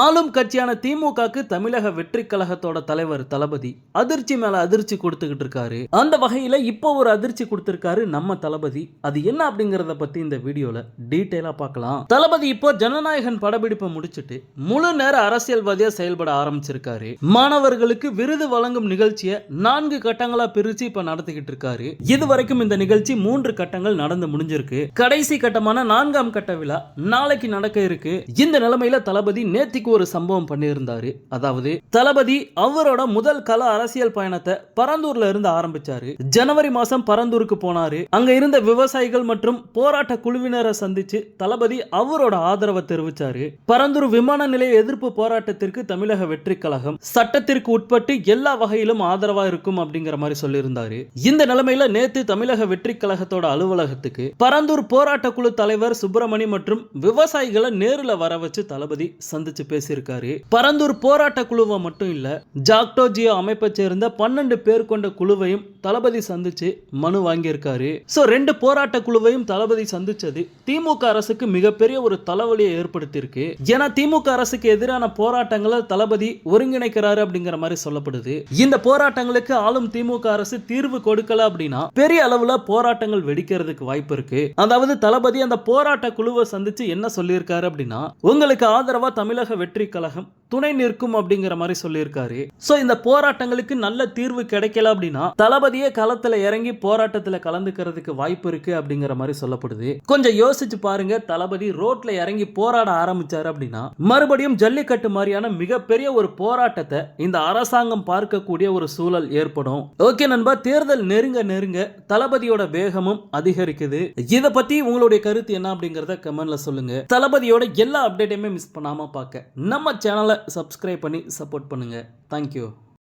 ஆளும் கட்சியான திமுகக்கு தமிழக வெற்றி கழகத்தோட தலைவர் தளபதி அதிர்ச்சி மேல அதிர்ச்சி கொடுத்துக்கிட்டு இருக்காரு. அந்த வகையில இப்போ ஒரு அதிர்ச்சி கொடுத்திருக்காரு நம்ம தளபதி. அது என்ன அப்படிங்கறத பத்தி இந்த வீடியோல டீடைலா பார்க்கலாம். தளபதி இப்போ ஜனநாயகன் படப்பிடிப்பை முடிச்சிட்டு முழு நேர அரசியல்வாதியா செயல்பட ஆரம்பிச்சிருக்காரு. மாணவர்களுக்கு விருது வழங்கும் நிகழ்ச்சியை 4 கட்டங்களா பிரிச்சு இப்ப நடத்திக்கிட்டு இருக்காரு. இதுவரைக்கும் இந்த நிகழ்ச்சி 3 கட்டங்கள் நடந்து முடிஞ்சிருக்கு. கடைசி கட்டமான 4ஆம் கட்ட விழா நாளைக்கு நடக்க இருக்கு. இந்த நிலைமையில தளபதி நேத்திக்கு ஒரு சம்பவம் பண்ணியிருந்தாரு. அதாவது தளபதி அவரோட முதல் கள அரசியல் பயணத்தை பரந்தூர்ல இருந்து ஆரம்பிச்சாரு. ஜனவரி மாசம் பரந்தூருக்கு போனாரு. அங்க இருந்த விவசாயிகள் மற்றும் போராட்ட குழுவினரை சந்திச்சு தளபதி அவரோட ஆதரவை தெரிவிச்சாரு. பரந்தூர் விமான நிலைய எதிர்ப்பு போராட்டத்திற்கு தமிழக வெற்றி கழகம் சட்டத்திற்கு உட்பட்டு எல்லா வகையிலும் ஆதரவா இருக்கும் அப்படிங்கிற மாதிரி சொல்லியிருந்தாரு. இந்த நிலைமையில நேத்து தமிழக வெற்றி கழகத்தோட அலுவலகத்துக்கு பரந்தூர் போராட்ட குழு தலைவர் சுப்பிரமணி மற்றும் விவசாயிகளை நேரில் வர வச்சு தளபதி சந்திச்சு பேசியிருக்காரு. பரந்தூர் போராட்ட குழுவை மட்டும் இல்ல, ஜாக்டோ ஜியோ அமைப்பை சேர்ந்த 12 பேர் கொண்ட குழுவையும் தளபதி சந்திச்சு மனு வாங்கியிருக்காரு. சோ 2 போராட்ட குழுவையும் தளபதி சந்திச்சது திமுக அரசுக்கு மிகப்பெரிய ஒரு தலைவலியை ஏற்படுத்தியிருக்கு. ஏன்னா திமுக அரசுக்கு எதிரான போராட்டங்களை தளபதி ஒருங்கிணைக்கிறாரு அப்படிங்கிற மாதிரி சொல்லப்படுது. இந்த போராட்டங்களுக்கு ஆளும் திமுக அரசு தீர்வு கொடுக்கல அப்படின்னா பெரிய அளவுல போராட்டங்கள் வெடிக்கிறதுக்கு வாய்ப்பு இருக்கு. அதாவது தளபதி அந்த போராட்ட குழுவை சந்திச்சு என்ன சொல்லியிருக்காரு அப்படின்னா, உங்களுக்கு ஆதரவா தமிழக வெற்றி கழகம் துணை நிற்கும் அப்படிங்கிற மாதிரி சொல்லியிருக்காரு. சோ இந்த போராட்டங்களுக்கு நல்ல தீர்வு கிடைக்கல அப்படின்னா தளபதியே களத்துல இறங்கி போராட்டத்துல கலந்துக்கிறதுக்கு வாய்ப்பு இருக்கு அப்படிங்கிற மாதிரி சொல்லப்படுது. கொஞ்சம் யோசிச்சு பாருங்க, தளபதி ரோட்ல இறங்கி போராட ஆரம்பிச்சாரு அப்படின்னா மறுபடியும் ஜல்லிக்கட்டு மாதிரியான மிகப்பெரிய ஒரு போராட்டத்தை இந்த அரசாங்கம் பார்க்கக்கூடிய ஒரு சூழல் ஏற்படும். ஓகே நண்பா, தேர்தல் நெருங்க நெருங்க தளபதியோட வேகமும் அதிகரிக்குது. இத பத்தி உங்களுடைய கருத்து என்ன அப்படிங்கறத கமெண்ட்ல சொல்லுங்க. தளபதியோட எல்லா அப்டேட்டையுமே மிஸ் பண்ணாம பார்க்க நம்ம சேனலை சப்ஸ்கிரைப் பண்ணி சப்போர்ட் பண்ணுங்க. தேங்க்யூ.